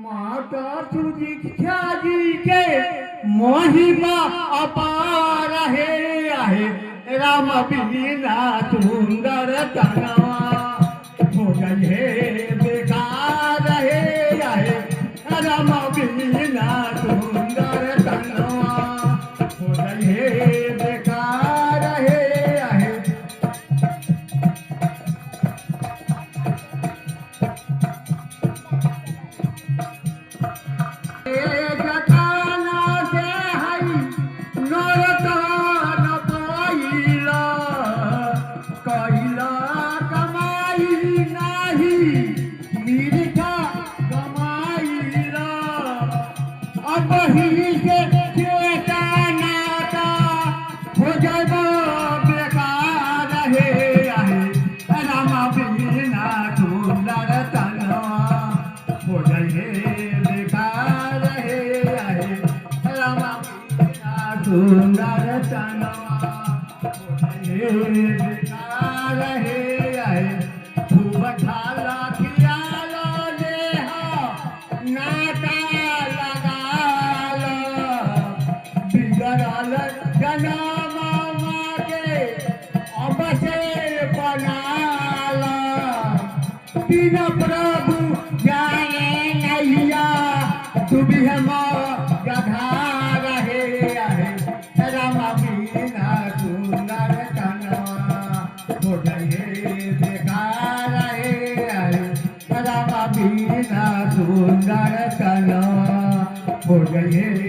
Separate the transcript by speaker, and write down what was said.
Speaker 1: माता तुझी जी के महिमा अपार आहे राम बिना सुंदर तनवा हो गए बेकार आहे राम बिना सुंदर तनवा हो गए बेकार आहे सुंदर तनवा बेकार आहे खूप झाला खियाला देहा नाता लगाल बिगड़ल जन्म मागे अवश्य बनाला बिन प्रभु जाने नैया तू भी हम गधा सुंदर तनवा हो गए